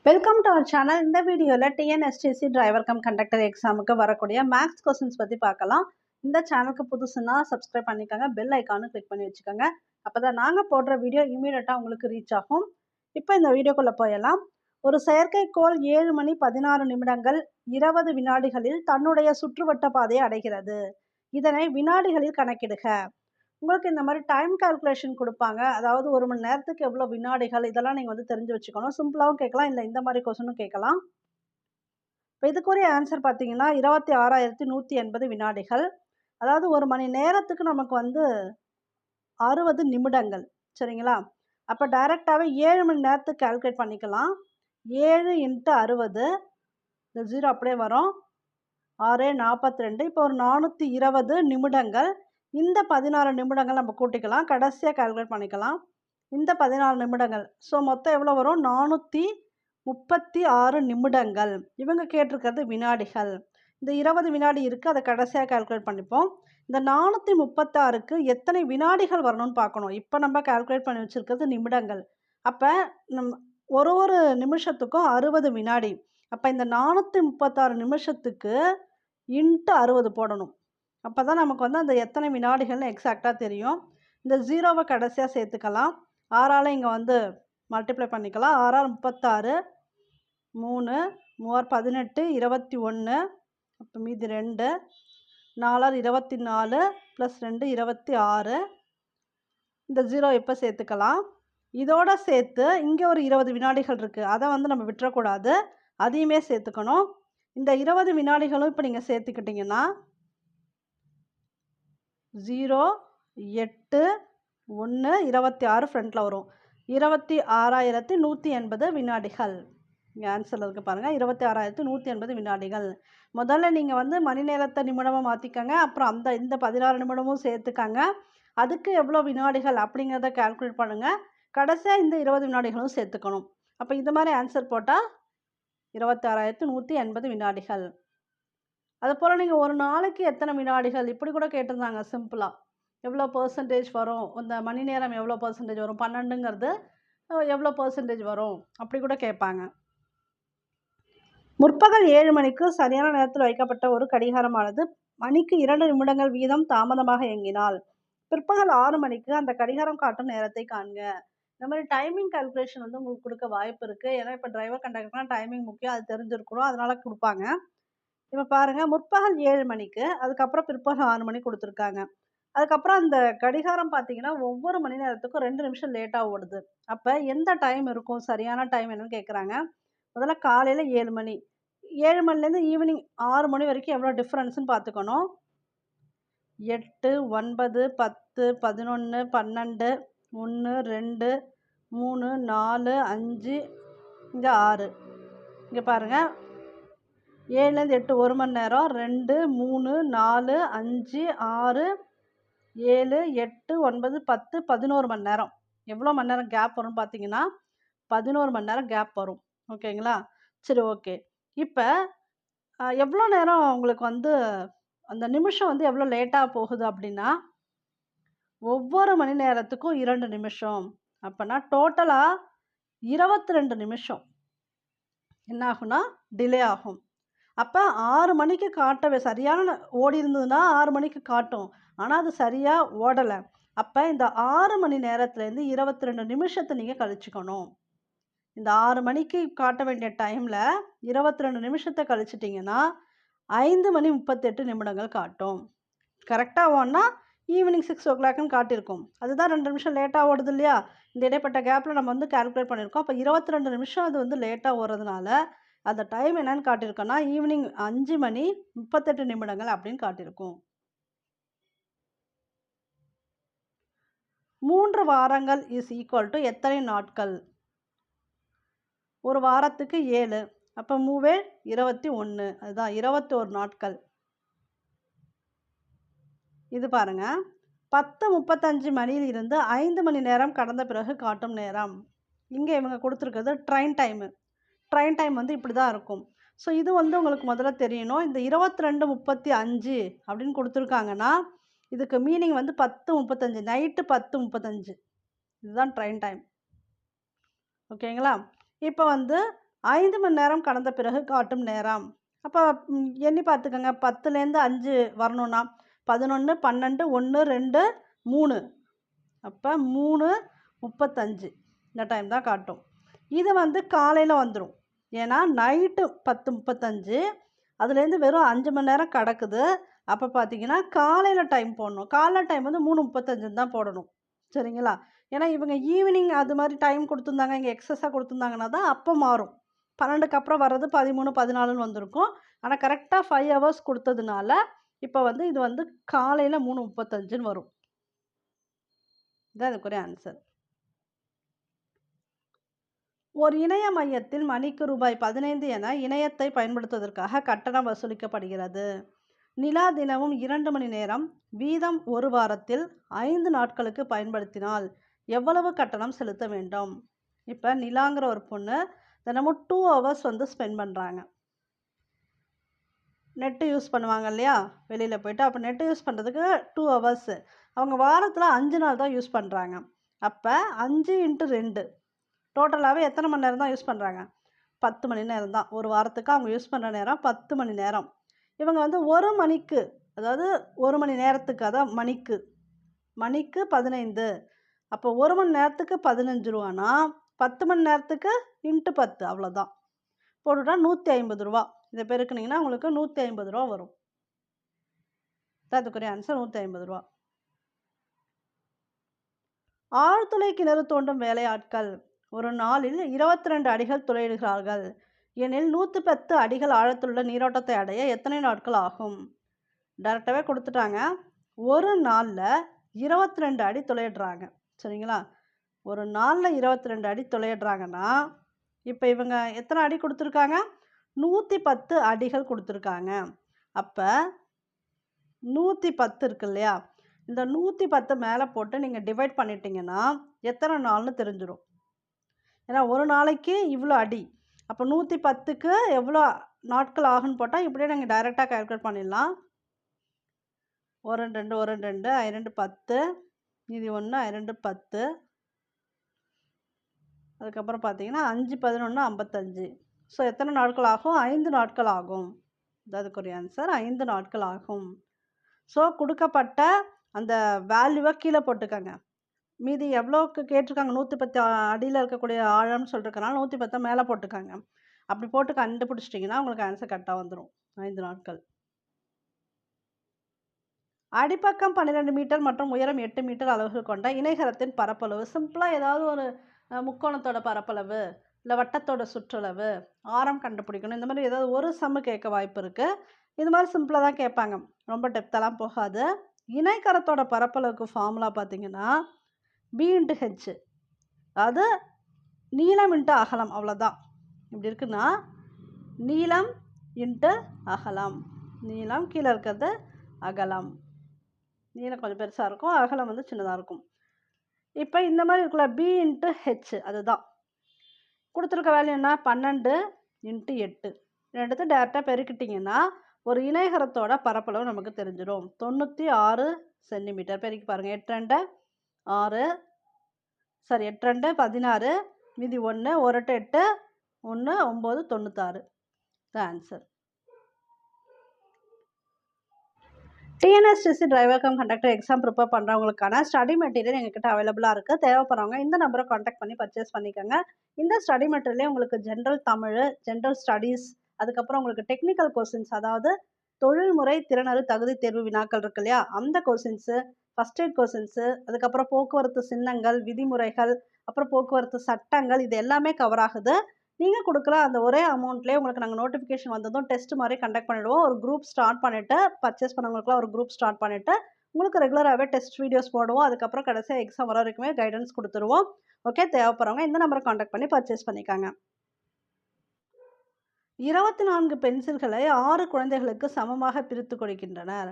Welcome to our channel. இந்த வீடியோவில் TNSTC driver cum conductor எக்ஸாமுக்கு வரக்கூடிய மேக்ஸ் கொஸ்டின்ஸ் பற்றி பார்க்கலாம். இந்த சேனலுக்கு புதுசுன்னா சப்ஸ்கிரைப் பண்ணிக்கோங்க, பெல் ஐக்கானு கிளிக் பண்ணி வச்சுக்கோங்க. அப்போ தான் நாங்கள் போடுற வீடியோ இமீடியட்டாக உங்களுக்கு ரீச் ஆகும். இப்போ இந்த வீடியோக்குள்ளே போயிடலாம். ஒரு செயற்கைக்கோள் 7 மணி 16 நிமிடங்கள் 20 வினாடிகளில் தன்னுடைய சுற்றுவட்ட பாதையை அடைகிறது. இதனை வினாடிகளில் கணக்கிடுக. உங்களுக்கு இந்த மாதிரி டைம் கால்குலேஷன் கொடுப்பாங்க. அதாவது 1 மணி நேரத்துக்கு எவ்வளோ வினாடிகள், இதெல்லாம் நீங்கள் தெரிஞ்சு வச்சுக்கணும். சிம்பிளாகவும் கேட்கலாம், இல்லை இந்த மாதிரி கொஸ்டினும் கேட்கலாம். இப்போ இதுக்குரிய ஆன்சர் பார்த்தீங்கன்னா 26,180 வினாடிகள். அதாவது 1 மணி நேரத்துக்கு நமக்கு 60 நிமிடங்கள். சரிங்களா? அப்போ டைரெக்டாகவே 7 மணி நேரத்துக்கு கால்குலேட் பண்ணிக்கலாம். 7 × 60, இந்த 0 அப்படியே வரும். 6 42. இப்போ ஒரு 420 நிமிடங்கள். இந்த 16 நிமிடங்கள் நம்ம கூட்டிக்கலாம், கடைசியாக கால்குலேட் பண்ணிக்கலாம். இந்த 14 நிமிடங்கள், ஸோ மொத்தம் எவ்வளோ வரும்? 436 நிமிடங்கள். இவங்க கேட்டிருக்கிறது வினாடிகள். இந்த 20 வினாடி இருக்குது, அதை கடைசியாக கால்குலேட் பண்ணிப்போம். இந்த 436க்கு எத்தனை வினாடிகள் வரணும்னு பார்க்கணும். இப்போ நம்ம கால்குலேட் பண்ணி வச்சுருக்கிறது நிமிடங்கள். அப்போ ஒரு நிமிஷத்துக்கும் 60 வினாடி. அப்போ இந்த 436 நிமிஷத்துக்கு × 60 போடணும். அப்போ தான் நமக்கு அந்த எத்தனை வினாடிகள்னு எக்ஸாக்டாக தெரியும். இந்த 0வை கடைசியாக சேர்த்துக்கலாம். 6ஆல் இங்கே மல்டிப்ளை பண்ணிக்கலாம். 6 36, 3 3 18, 21, அப்போ மீதி 2, 4 24 + 2 26. இந்த 0 இப்போ சேர்த்துக்கலாம். இதோட சேர்த்து இங்கே ஒரு 20 வினாடிகள் இருக்குது, அதை நம்ம விட்டுறக்கூடாது, அதையுமே சேர்த்துக்கணும். இந்த 20 வினாடிகளும் இப்போ நீங்கள் சேர்த்துக்கிட்டிங்கன்னா 0 8 1 26 ஃப்ரண்ட்டில் வரும். 26,180 வினாடிகள். இங்கே ஆன்சரில் இருக்குது பாருங்கள், 26,180 வினாடிகள். முதல்ல நீங்கள் மணி நேரத்தை நிமிடமாக மாற்றிக்கங்க. அப்புறம் இந்த 16 நிமிடமும் சேர்த்துக்கங்க. அதுக்கு எவ்வளோ வினாடிகள் அப்படிங்கிறத கால்குலேட் பண்ணுங்கள். கடைசியாக இந்த 20 வினாடிகளும் சேர்த்துக்கணும். அப்போ இந்த மாதிரி ஆன்சர் போட்டால் 26,180 வினாடிகள். அதுபோல் நீங்கள் ஒரு நாளைக்கு எத்தனை வினாடிகள் இப்படி கூட கேட்டிருந்தாங்க சிம்பிளாக. எவ்வளோ பெர்சன்டேஜ் வரும், இந்த மணி நேரம் எவ்வளோ பெர்சன்டேஜ் வரும், 12ங்கிறது எவ்வளோ பெர்சன்டேஜ் வரும், அப்படி கூட கேட்பாங்க. முற்பகல் 7 மணிக்கு சரியான நேரத்தில் வைக்கப்பட்ட ஒரு கடிகாரமானது மணிக்கு 2 நிமிடங்கள் வீதம் தாமதமாக இயங்கினால் பிற்பகல் 6 மணிக்கு அந்த கடிகாரம் காட்டும் நேரத்தை காண்க. இந்த மாதிரி டைமிங் கால்குலேஷன் உங்களுக்கு கொடுக்க வாய்ப்பு இருக்குது. ஏன்னா இப்போ டிரைவர் கண்டக்டர்லாம் டைமிங் முக்கியம், அது தெரிஞ்சிருக்கணும், அதனால் கொடுப்பாங்க. இப்போ பாருங்கள், முற்பகல் 7 மணிக்கு, அதுக்கப்புறம் பிற்பகல் 6 மணிக்கு கொடுத்துருக்காங்க. அதுக்கப்புறம் அந்த கடிகாரம் பார்த்தீங்கன்னா ஒவ்வொரு மணி நேரத்துக்கும் 2 நிமிஷம் லேட்டாக ஓடுது. அப்போ எந்த டைம் இருக்கும், சரியான டைம் என்னன்னு கேட்குறாங்க. முதல்ல காலையில் 7 மணி, 7 மணிலேருந்து ஈவினிங் 6 மணி வரைக்கும் எவ்வளோ டிஃப்ரென்ஸ்னு பார்த்துக்கணும். 8 9 10 11 12 1 2 3 4 5, இங்கே 6. இங்கே பாருங்கள், 7லேருந்து 8 1 மணி நேரம், 2 3 4 5 6 7 8 9 10 11 மணி நேரம். எவ்வளோ மணி நேரம் கேப் வரும்னு பார்த்தீங்கன்னா 11 மணி நேரம் கேப் வரும். ஓகேங்களா? சரி, ஓகே. இப்போ எவ்வளோ நேரம் உங்களுக்கு அந்த நிமிஷம் எவ்வளோ லேட்டாக போகுது அப்படின்னா ஒவ்வொரு மணி நேரத்துக்கும் 2 நிமிஷம். அப்போனா டோட்டலாக 22 நிமிஷம் என்ன ஆகும்னா டிலே ஆகும். அப்போ 6 மணிக்கு காட்டவே சரியான ஓடி இருந்ததுன்னா 6 மணிக்கு காட்டும், ஆனால் அது சரியாக ஓடலை. அப்போ இந்த 6 மணி நேரத்துலேருந்து 22 நிமிஷத்தை நீங்கள் கழிச்சுக்கணும். இந்த 6 மணிக்கு காட்ட வேண்டிய டைமில் 22 நிமிஷத்தை கழிச்சிட்டிங்கன்னா 5 மணி 38 நிமிடங்கள் காட்டும். கரெக்டாக ஓடனா ஈவினிங் 6 o'clockன்னு காட்டியிருக்கும். அதுதான் 2 நிமிஷம் லேட்டாக ஓடுது இல்லையா? இந்த இடைப்பட்ட கேப்பில் நம்ம கால்குலேட் பண்ணியிருக்கோம். அப்போ 22 நிமிஷம் அது லேட்டாக ஓடுறதுனால அந்த டைம் என்னன்னு காட்டியிருக்கோன்னா ஈவினிங் 5 மணி 38 நிமிடங்கள் அப்படின்னு காட்டியிருக்கும். 3 வாரங்கள் இஸ் ஈக்குவல் டு எத்தனை நாட்கள்? ஒரு வாரத்துக்கு 7, அப்போ 3 21, அதுதான் 21 நாட்கள். இது பாருங்கள், 10:35 மணியிலிருந்து 5 மணி நேரம் கடந்த பிறகு காட்டும் நேரம். இங்கே இவங்க கொடுத்துருக்கிறது ட்ரெயின் டைமு. ட்ரெயின் டைம் இப்படி தான் இருக்கும். ஸோ இது உங்களுக்கு முதல்ல தெரியணும். இந்த 22:35 அப்படின்னு கொடுத்துருக்காங்கன்னா இதுக்கு மீனிங் 10:35, நைட்டு 10:35, இதுதான் ட்ரெயின் டைம். ஓகேங்களா? இப்போ 5 மணி நேரம் கடந்த பிறகு காட்டும் நேரம். அப்போ எண்ணி பார்த்துக்கங்க. 10லேருந்து 5 வரணும்னா 11, 12, 1, 2, 3. அப்போ 3:35 இந்த டைம் தான் காட்டும். இது வந்து காலையில் வந்துடும். ஏன்னா நைட்டு 10:35 அதுலேருந்து வெறும் 5 மணி நேரம் கிடக்குது. அப்போ பார்த்தீங்கன்னா காலையில் டைம் போடணும். காலைல டைம் வந்து 3:35 தான் போடணும். சரிங்களா? ஏன்னா இவங்க ஈவினிங் அது மாதிரி டைம் கொடுத்துருந்தாங்க, இங்கே எக்ஸஸாக கொடுத்துருந்தாங்கன்னா தான் அப்போ மாறும். 12க்கு அப்புறம் வர்றது 13, 14ன்னு வந்திருக்கும். ஆனால் கரெக்டாக 5 ஹவர்ஸ் கொடுத்ததுனால இப்போ வந்து இது வந்து காலையில் 3:35ன்னு வரும். இதான் அதுக்குரிய ஆன்சர். ஒரு இணைய மையத்தில் மணிக்கு ரூபாய் 15 என இணையத்தை பயன்படுத்துவதற்காக கட்டணம் வசூலிக்கப்படுகிறது. நிலா தினமும் 2 மணி நேரம் வீதம் ஒரு வாரத்தில் 5 நாட்களுக்கு பயன்படுத்தினால் எவ்வளவு கட்டணம் செலுத்த வேண்டும்? இப்போ நிலாங்கிற ஒரு பொண்ணு தினமும் 2 ஹவர்ஸ் வந்து ஸ்பெண்ட் பண்ணுறாங்க. நெட்டு யூஸ் பண்ணுவாங்க இல்லையா, வெளியில் போய்ட்டு. அப்போ நெட்டு யூஸ் பண்ணுறதுக்கு 2 ஹவர்ஸு. அவங்க வாரத்தில் 5 நாள் தான் யூஸ் பண்ணுறாங்க. அப்போ 5 × 2 டோட்டலாகவே எத்தனை மணி நேரம் தான் யூஸ் பண்ணுறாங்க? 10 மணி நேரம் தான். ஒரு வாரத்துக்கு அவங்க யூஸ் பண்ணுற நேரம் 10 மணி நேரம். இவங்க வந்து 1 மணிக்கு, அதாவது 1 மணி நேரத்துக்கு, அதான் மணிக்கு 15. அப்போ 1 மணி நேரத்துக்கு 15 ரூபானா 10 மணி நேரத்துக்கு × 10 அவ்வளோதான். போட்டுட்டா 150 ரூபா. இதை பெருக்குனிங்கன்னா உங்களுக்கு 150 ரூபா வரும். அதுக்குரிய ஆன்சர் 150 ரூபா. ஆழ்துளை கிணறு தோண்டும் வேலையாட்கள் ஒரு நாளில் 22 அடிகள் துளையிடுகிறார்கள் எனில் 110 அடிகள் ஆழத்திலுள்ள நீரோட்டத்தை அடைய எத்தனை நாட்கள் ஆகும்? டைரெக்டாகவே கொடுத்துட்டாங்க. ஒரு நாளில் 22 அடி துளையிடுறாங்க. சரிங்களா? ஒரு நாளில் 22 அடி துளையிடுறாங்கன்னா இப்போ இவங்க எத்தனை அடி கொடுத்துருக்காங்க? 110 அடிகள் கொடுத்துருக்காங்க. அப்போ 110 இருக்கு இல்லையா, இந்த 110 மேலே போட்டு நீங்கள் டிவைட் பண்ணிட்டீங்கன்னா எத்தனை நாள்னு தெரிஞ்சிடும். ஏன்னா ஒரு நாளைக்கு இவ்வளோ அடி. அப்போ 110க்கு எவ்வளோ நாட்கள் ஆகுன்னு போட்டால் இப்படியே நீங்கள் டைரெக்டாக கால்குலேட் பண்ணிடலாம். 1 2 1 2 2 10 இது 1 2 10. அதுக்கப்புறம் பார்த்தீங்கன்னா 5 11 55. ஸோ எத்தனை நாட்கள் ஆகும்? 5 நாட்கள் ஆகும். அதுக்குரிய ஆன்சர் 5 நாட்கள் ஆகும். ஸோ கொடுக்கப்பட்ட அந்த வேல்யூவை கீழே போட்டுக்கோங்க. மீதி எவ்வளோக்கு கேட்டிருக்காங்க? 110 அடியில் இருக்கக்கூடிய ஆழம்னு சொல்லிருக்கனால 110 மேலே போட்டுக்காங்க. அப்படி போட்டு கண்டுபிடிச்சிட்டிங்கன்னா உங்களுக்கு ஆன்சர் கரெக்டாக வந்துடும். 5 நாட்கள். அடிப்பக்கம் 12 மீட்டர் மற்றும் உயரம் 8 மீட்டர் அளவுகள் கொண்ட இணைகரத்தின் பரப்பளவு. சிம்பிளாக ஏதாவது ஒரு முக்கோணத்தோட பரப்பளவு இல்லை வட்டத்தோட சுற்றளவு, ஆரம் கண்டுபிடிக்கணும். இந்த மாதிரி ஏதாவது ஒரு சம்மு கேட்க வாய்ப்பு இருக்குது. இது மாதிரி சிம்பிளாக தான் கேட்பாங்க, ரொம்ப டெப்த்தெல்லாம் போகாது. இணைகரத்தோட பரப்பளவுக்கு ஃபார்முலா பார்த்தீங்கன்னா B × H, அது நீளம் × அகலம். அவ்வளோதான். இப்படி இருக்குன்னா நீளம் × அகலம். நீளம் கீழே இருக்கிறது அகலம். நீளம் கொஞ்சம் பெருசாக இருக்கும், அகலம் வந்து சின்னதாக இருக்கும். இப்போ இந்த மாதிரி இருக்குல்ல B × H, அதுதான் கொடுத்துருக்க வேல்யூ என்ன? 12 × 8. ரெண்டுத்தையும் டேரெக்டாக பெருக்கிட்டிங்கன்னா ஒரு இணைகரத்தோட பரப்பளவு நமக்கு தெரிஞ்சிடும். 96 சென்டிமீட்டர். பெருக்கி பாருங்கள். 8 2 6, சரி 8 2 16, மீதி 1 1 8 1 9 96. The answer. TNSTC driver cum conductor exam prepare பண்ணுறவங்களுக்கான ஸ்டடி மெட்டீரியல் எங்ககிட்ட அவைலபிளாக இருக்குது. தேவைப்படுறவங்க இந்த நம்பரை காண்டாக்ட் பண்ணி பர்ச்சேஸ் பண்ணிக்கோங்க. இந்த ஸ்டடி மெட்டீரியலே உங்களுக்கு ஜென்ரல் தமிழ், ஜென்ரல் ஸ்டடீஸ், அதுக்கப்புறம் உங்களுக்கு டெக்னிக்கல் கொஸ்டின்ஸ், அதாவது தொழில்முறை திறனறு தகுதி தேர்வு வினாக்கள் இருக்கு இல்லையா, அந்த கொஸ்டின்ஸு, ஃபஸ்ட் எய்ட் கொஸ்டின்ஸு, அதுக்கப்புறம் போக்குவரத்து சின்னங்கள், விதிமுறைகள், அப்புறம் போக்குவரத்து சட்டங்கள், இது எல்லாமே கவர் ஆகுது. நீங்கள் கொடுக்குற அந்த ஒரே அமௌண்ட்லேயே உங்களுக்கு நாங்கள் நோட்டிஃபிகேஷன் வந்ததும் டெஸ்ட் மாதிரி கண்டக்ட் பண்ணிவிடுவோம். ஒரு குரூப் ஸ்டார்ட் பண்ணிவிட்டு, பர்ச்சேஸ் பண்ணவங்களுக்குலாம் ஒரு குரூப் ஸ்டார்ட் பண்ணிவிட்டு உங்களுக்கு ரெகுலராகவே டெஸ்ட் வீடியோஸ் போடுவோம். அதுக்கப்புறம் கடைசியாக எக்ஸாம் வர வரைக்குமே கைடன்ஸ் கொடுத்துருவோம். ஓகே, தேவைப்படுறவங்க இந்த நம்பரை காண்டாக்ட் பண்ணி பர்ச்சேஸ் பண்ணிக்காங்க. 24 பென்சில்களை 6 குழந்தைகளுக்கு சமமாக பிரித்து கொடுக்கின்றனர்.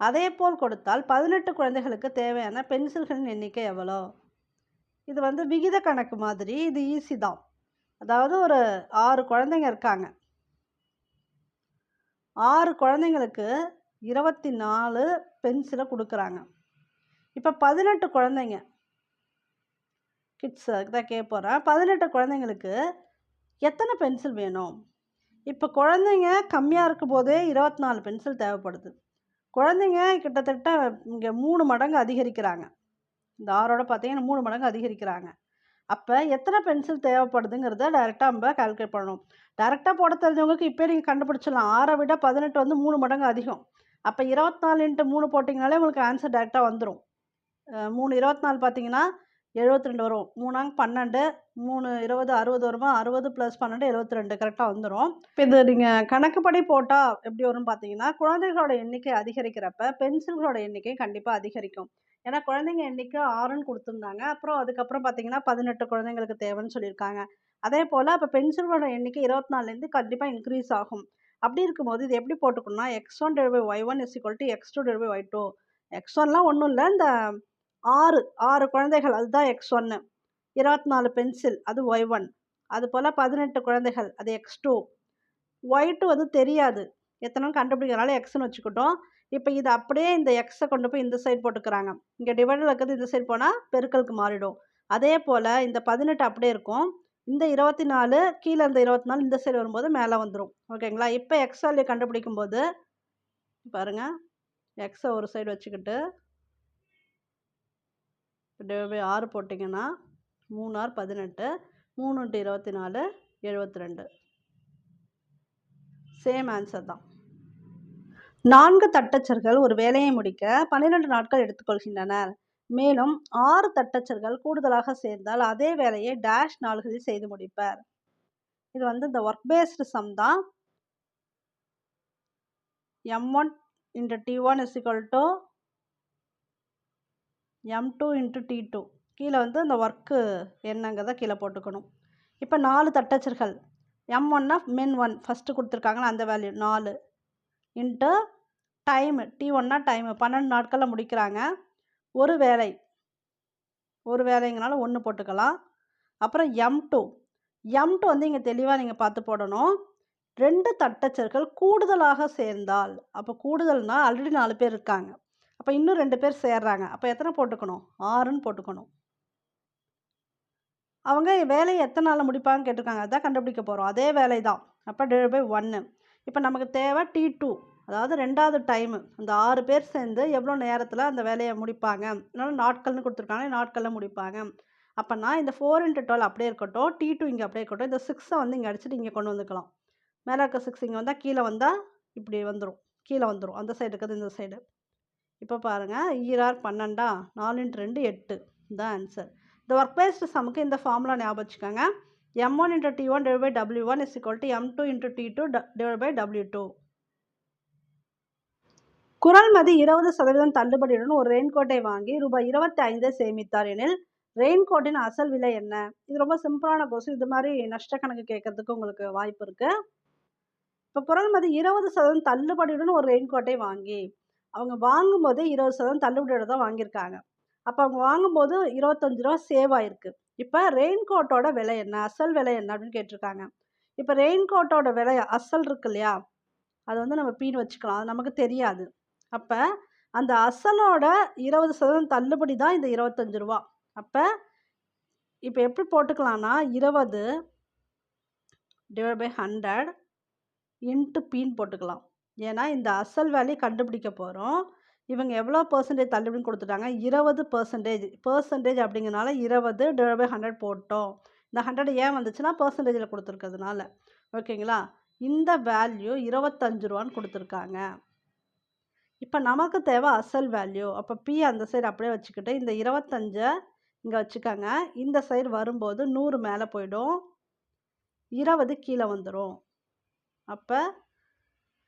அதே போல் கொடுத்தால் 18 குழந்தைகளுக்கு தேவையான பென்சில்களின் எண்ணிக்கை எவ்வளோ? இது வந்து விகித கணக்கு மாதிரி, இது ஈஸி தான். அதாவது ஒரு 6 குழந்தைங்க இருக்காங்க. 6 குழந்தைங்களுக்கு 24 பென்சிலை கொடுக்குறாங்க. இப்போ 18 குழந்தைங்க கிட்ஸ் தான் கேட்க போகிறேன். 18 குழந்தைங்களுக்கு எத்தனை பென்சில் வேணும்? இப்போ குழந்தைங்க கம்மியாக இருக்கும் போதே 24 பென்சில் தேவைப்படுது. குழந்தைங்க கிட்டத்தட்ட இங்கே 3 மடங்கு அதிகரிக்கிறாங்க. இந்த 6ஓட பார்த்தீங்கன்னா 3 மடங்கு அதிகரிக்கிறாங்க. அப்போ எத்தனை பென்சில் தேவைப்படுதுங்கிறத டைரெக்டாக நம்ம கால்குலேட் பண்ணணும். டைரெக்டாக போட தெரிஞ்சவங்களுக்கு இப்போயே நீங்கள் கண்டுபிடிச்சிடலாம். 6 விட 18 வந்து 3 மடங்கு அதிகம். அப்போ 24 × 3 போட்டிங்கனாலே உங்களுக்கு ஆன்சர் டைரெக்டாக வந்துடும். 3 24 பார்த்தீங்கன்னா 72 வரும். 3 12, 3 20 60 வருமா? 60 + 12 72 கரெக்டாக வந்துடும். இப்போ இது நீங்கள் கணக்குப்படி போட்டால் எப்படி வரும்னு பார்த்தீங்கன்னா, குழந்தைகளோட எண்ணிக்கை அதிகரிக்கிறப்ப பென்சில்களோட எண்ணிக்கை கண்டிப்பாக அதிகரிக்கும். ஏன்னா குழந்தைங்க எண்ணிக்கை 6ன்னு கொடுத்துருந்தாங்க. அப்புறம் அதுக்கப்புறம் பார்த்தீங்கன்னா 18 குழந்தைங்களுக்கு தேவைன்னு சொல்லியிருக்காங்க. அதே போல் அப்போ பென்சில்களோட எண்ணிக்கை 24லேருந்து கண்டிப்பாக இன்க்ரீஸ் ஆகும். அப்படி இருக்கும்போது இது எப்படி போட்டுக்கணும்னா, x1/y1 = x2/y2. x1லாம் ஒன்றும் இல்லை, இந்த 6 குழந்தைகள் அதுதான் x1, 24 பென்சில் அது y1, அதுபோல் 18 குழந்தைகள் அது x2, y2 வந்து தெரியாது, எத்தனை கண்டுபிடிக்கிறனால எக்ஸ்ன்னு வச்சுக்கிட்டோம். இப்போ இது அப்படியே இந்த எக்ஸை கொண்டு போய் இந்த சைடு போட்டுக்கிறாங்க. இங்கே டிவைடில் இருக்கிறது இந்த சைடு போனால் பெருக்கலுக்கு மாறிடும். அதே போல் இந்த 18 அப்படியே இருக்கும். இந்த 24 கீழே இந்த 24 இந்த சைடு வரும்போது மேலே வந்துடும். ஓகேங்களா? இப்போ எக்ஸ் வேல்யூ கண்டுபிடிக்கும் போது பாருங்கள், எக்ஸை ஒரு சைடு வச்சுக்கிட்டு /6 போட்டிங்கன்னா 3 6 18, 3 × 24 72. சேம் ஆன்சர் தான். 4 தட்டச்சர்கள் ஒரு வேலையை முடிக்க 12 நாட்கள் எடுத்துக்கொள்கின்றனர். மேலும் 6 தட்டச்சர்கள் கூடுதலாக சேர்ந்தால் அதே வேலையை டேஷ் நாள்களில் செய்து முடிப்பர். இது வந்து இந்த ஒர்க் பேஸ்டு சம் தான். m1 × t1 = m2 × t2. கீழே வந்து இந்த ஒர்க்கு என்னங்கிறத கீழே போட்டுக்கணும். இப்போ 4 தட்டச்சர்கள் m1னா men 1 ஃபஸ்ட்டு கொடுத்துருக்காங்களா அந்த வேல்யூ 4 இன்ட்டு டைமு t1னா டைமு 12 நாட்களில் முடிக்கிறாங்க. ஒரு வேலைங்கனால 1 போட்டுக்கலாம். அப்புறம் m2 வந்து இங்கே தெளிவாக நீங்கள் பார்த்து போடணும். 2 தட்டச்சர்கள் கூடுதலாக சேர்ந்தால், அப்போ கூடுதல்னா ஆல்ரெடி 4 பேர் இருக்காங்க, அப்போ இன்னும் 2 பேர் சேர்றாங்க, அப்போ எத்தனை போட்டுக்கணும்? 6ன்னு போட்டுக்கணும். அவங்க வேலையை எத்தனை நாளில் முடிப்பாங்கன்னு கேட்டிருக்காங்க, அதான் கண்டுபிடிக்க போகிறோம். அதே வேலை தான். அப்போ /1. இப்போ நமக்கு தேவை t2, அதாவது 2வது டைமு. அந்த 6 பேர் சேர்ந்து எவ்வளோ நேரத்தில் அந்த வேலையை முடிப்பாங்க, அதனால நாட்கள்னு கொடுத்துருக்காங்க, நாட்களில் முடிப்பாங்க. அப்போனா இந்த 4 × 12 அப்படியே இருக்கட்டும், t2 இங்கே அப்படியே இருக்கட்டும். இந்த 6ஐ வந்து இங்கே அடிச்சுட்டு இங்கே கொண்டு வந்துக்கலாம். மேலே இருக்க 6 இங்கே வந்தால் கீழே வந்தால் இப்படி வந்துடும், கீழே வந்துடும். அந்த சைடு இருக்கிறது இந்த சைடு. இப்போ பாருங்கள், 12 4 × 2 8 இதுதான் ஆன்சர். இந்த ஒர்க் பேஸ்டு சம்முக்கு இந்த ஃபார்முலா ஞாபகம் வச்சுக்கோங்க. m1 × t1 / w1 = m2 × t2 / w2. குறள்மதி 20% தள்ளுபடியுடன் ஒரு ரெயின்கோட்டை வாங்கி ரூபாய் 25 சேமித்தார் எனில் ரெயின்கோட்டின் அசல் விலை என்ன? இது ரொம்ப சிம்பிளான கொஸ்டின். இது மாதிரி நஷ்ட கணக்கு கேட்கறதுக்கு உங்களுக்கு வாய்ப்பு இருக்குது. இப்போ குறள்மதி 20% தள்ளுபடியுடன் ஒரு ரெயின்கோட்டை வாங்கி, அவங்க வாங்கும்போதே 20% தள்ளுபடியோட தான் வாங்கியிருக்காங்க. அப்போ அவங்க வாங்கும்போது 25 ரூபா சேவ் ஆயிருக்கு. இப்போ ரெயின்கோட்டோட விலை என்ன, அசல் விலை என்ன அப்படின்னு கேட்டிருக்காங்க. இப்போ ரெயின்கோட்டோட விலை அசல் இருக்கு இல்லையா, அது வந்து நம்ம பீன்னு வச்சுக்கலாம், அது நமக்கு தெரியாது. அப்போ அந்த அசலோட 20% தள்ளுபடி தான் இந்த 25 ரூபா. அப்போ இப்போ எப்படி போட்டுக்கலாம்னா 20 / 100 இன்ட்டு பீன்னு போட்டுக்கலாம். ஏன்னா இந்த அசல் வேல்யூ கண்டுபிடிக்க போகிறோம். இவங்க எவ்வளோ % தள்ளுபடின்னு கொடுத்துட்டாங்க? 20% அப்படிங்கிறனால 20 / 100 போட்டோம். இந்த 100 ஏன் வந்துச்சுன்னா பர்சன்டேஜில் கொடுத்துருக்கிறதுனால. ஓகேங்களா? இந்த வேல்யூ 25 ரூபான்னு கொடுத்துருக்காங்க. இப்போ நமக்கு தேவை அசல் வேல்யூ. அப்போ பி அந்த சைடு அப்படியே வச்சுக்கிட்டு இந்த 25 இங்கே வச்சுக்கோங்க. இந்த சைடு வரும்போது 100 மேலே போயிடும், 20 கீழே வந்துடும். அப்போ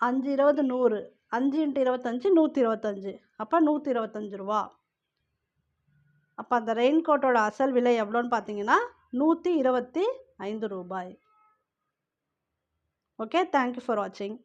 5 20 100, 5 × 25 125, அப்போ 125 ரூபா. அப்போ அந்த ரெயின்கோட்டோட அசல் விலை எவ்வளோன்னு பார்த்தீங்கன்னா 125 ரூபாய். ஓகே, தேங்க்யூ ஃபார் வாட்சிங்.